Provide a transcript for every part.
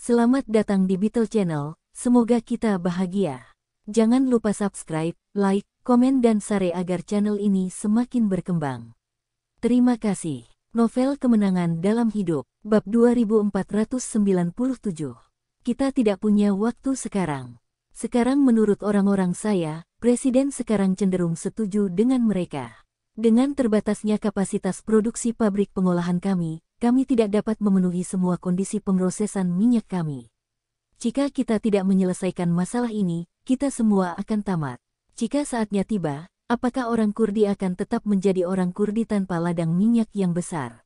Selamat datang di Beetle Channel, semoga kita bahagia. Jangan lupa subscribe, like, komen dan share agar channel ini semakin berkembang. Terima kasih. Novel Kemenangan Dalam Hidup, bab 2497. Kita tidak punya waktu sekarang. Sekarang menurut orang-orang saya, Presiden sekarang cenderung setuju dengan mereka. Dengan terbatasnya kapasitas produksi pabrik pengolahan kami tidak dapat memenuhi semua kondisi pemrosesan minyak kami. Jika kita tidak menyelesaikan masalah ini, kita semua akan tamat. Jika saatnya tiba, apakah orang Kurdi akan tetap menjadi orang Kurdi tanpa ladang minyak yang besar?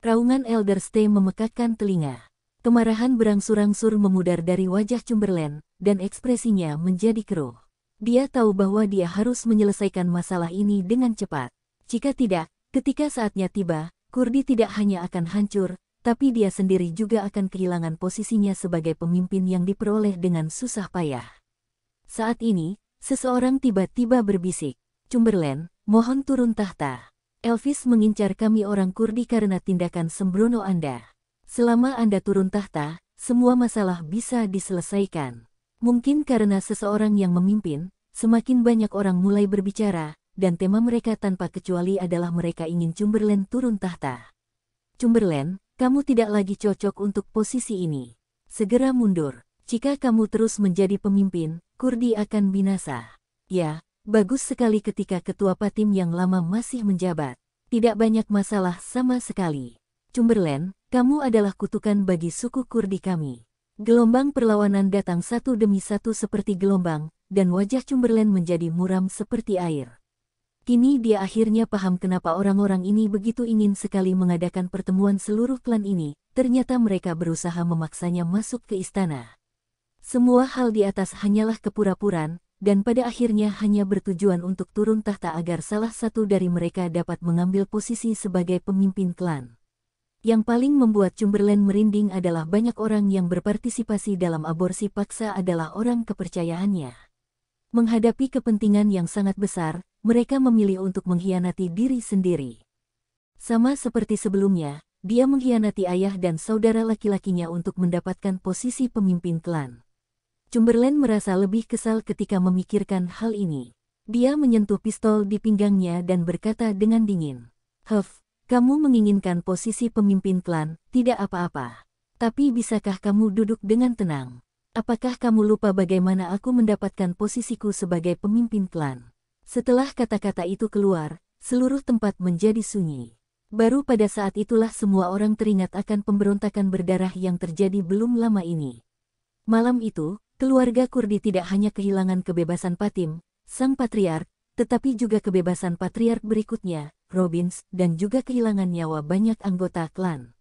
Raungan Elder Stay memekakkan telinga. Kemarahan berangsur-angsur memudar dari wajah Chamberlain, dan ekspresinya menjadi keruh. Dia tahu bahwa dia harus menyelesaikan masalah ini dengan cepat. Jika tidak, ketika saatnya tiba, Kurdi tidak hanya akan hancur, tapi dia sendiri juga akan kehilangan posisinya sebagai pemimpin yang diperoleh dengan susah payah. Saat ini, seseorang tiba-tiba berbisik, "Chamberlain, mohon turun tahta. Elvis mengincar kami orang Kurdi karena tindakan sembrono Anda. Selama Anda turun tahta, semua masalah bisa diselesaikan." Mungkin karena seseorang yang memimpin, semakin banyak orang mulai berbicara, dan tema mereka tanpa kecuali adalah mereka ingin Chamberlain turun tahta. "Chamberlain, kamu tidak lagi cocok untuk posisi ini. Segera mundur. Jika kamu terus menjadi pemimpin, Kurdi akan binasa." Ya, bagus sekali ketika ketua Patim yang lama masih menjabat. Tidak banyak masalah sama sekali. "Chamberlain, kamu adalah kutukan bagi suku Kurdi kami." Gelombang perlawanan datang satu demi satu seperti gelombang, dan wajah Chamberlain menjadi muram seperti air. Kini dia akhirnya paham kenapa orang-orang ini begitu ingin sekali mengadakan pertemuan seluruh klan ini. Ternyata mereka berusaha memaksanya masuk ke istana. Semua hal di atas hanyalah kepura-puraan, dan pada akhirnya hanya bertujuan untuk turun tahta agar salah satu dari mereka dapat mengambil posisi sebagai pemimpin klan. Yang paling membuat Chamberlain merinding adalah banyak orang yang berpartisipasi dalam aborsi paksa adalah orang kepercayaannya. Menghadapi kepentingan yang sangat besar, mereka memilih untuk mengkhianati diri sendiri. Sama seperti sebelumnya, dia mengkhianati ayah dan saudara laki-lakinya untuk mendapatkan posisi pemimpin klan. Chamberlain merasa lebih kesal ketika memikirkan hal ini. Dia menyentuh pistol di pinggangnya dan berkata dengan dingin, "Huff, kamu menginginkan posisi pemimpin klan, tidak apa-apa. Tapi bisakah kamu duduk dengan tenang? Apakah kamu lupa bagaimana aku mendapatkan posisiku sebagai pemimpin klan?" Setelah kata-kata itu keluar, seluruh tempat menjadi sunyi. Baru pada saat itulah semua orang teringat akan pemberontakan berdarah yang terjadi belum lama ini. Malam itu, keluarga Kurdi tidak hanya kehilangan kebebasan Patim, sang patriark, tetapi juga kebebasan patriark berikutnya, Robbins, dan juga kehilangan nyawa banyak anggota klan.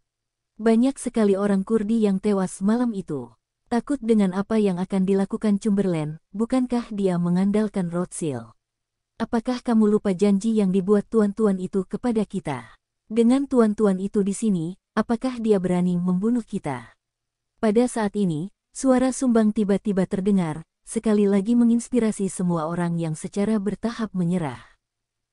Banyak sekali orang Kurdi yang tewas malam itu. Takut dengan apa yang akan dilakukan Chamberlain, bukankah dia mengandalkan Rothschild? Apakah kamu lupa janji yang dibuat tuan-tuan itu kepada kita? Dengan tuan-tuan itu di sini, apakah dia berani membunuh kita? Pada saat ini, suara sumbang tiba-tiba terdengar, sekali lagi menginspirasi semua orang yang secara bertahap menyerah.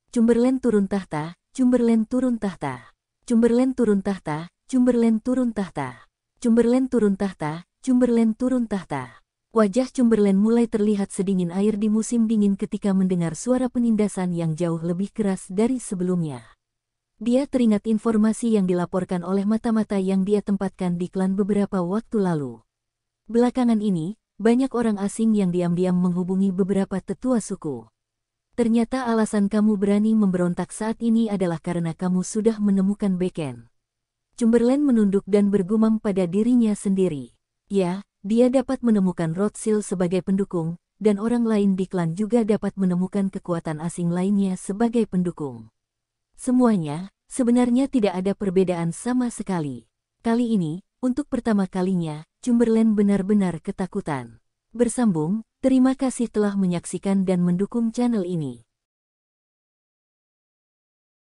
"Chamberlain turun tahta, Chamberlain turun tahta. Chamberlain turun tahta, Chamberlain turun tahta. Chamberlain turun tahta, Chamberlain turun tahta." Wajah Chamberlain mulai terlihat sedingin air di musim dingin ketika mendengar suara penindasan yang jauh lebih keras dari sebelumnya. Dia teringat informasi yang dilaporkan oleh mata-mata yang dia tempatkan di klan beberapa waktu lalu. Belakangan ini, banyak orang asing yang diam-diam menghubungi beberapa tetua suku. Ternyata alasan kamu berani memberontak saat ini adalah karena kamu sudah menemukan beken. Chamberlain menunduk dan bergumam pada dirinya sendiri. Ya, dia dapat menemukan Rothschild sebagai pendukung, dan orang lain di klan juga dapat menemukan kekuatan asing lainnya sebagai pendukung. Semuanya, sebenarnya tidak ada perbedaan sama sekali. Kali ini, untuk pertama kalinya, Chamberlain benar-benar ketakutan. Bersambung, terima kasih telah menyaksikan dan mendukung channel ini.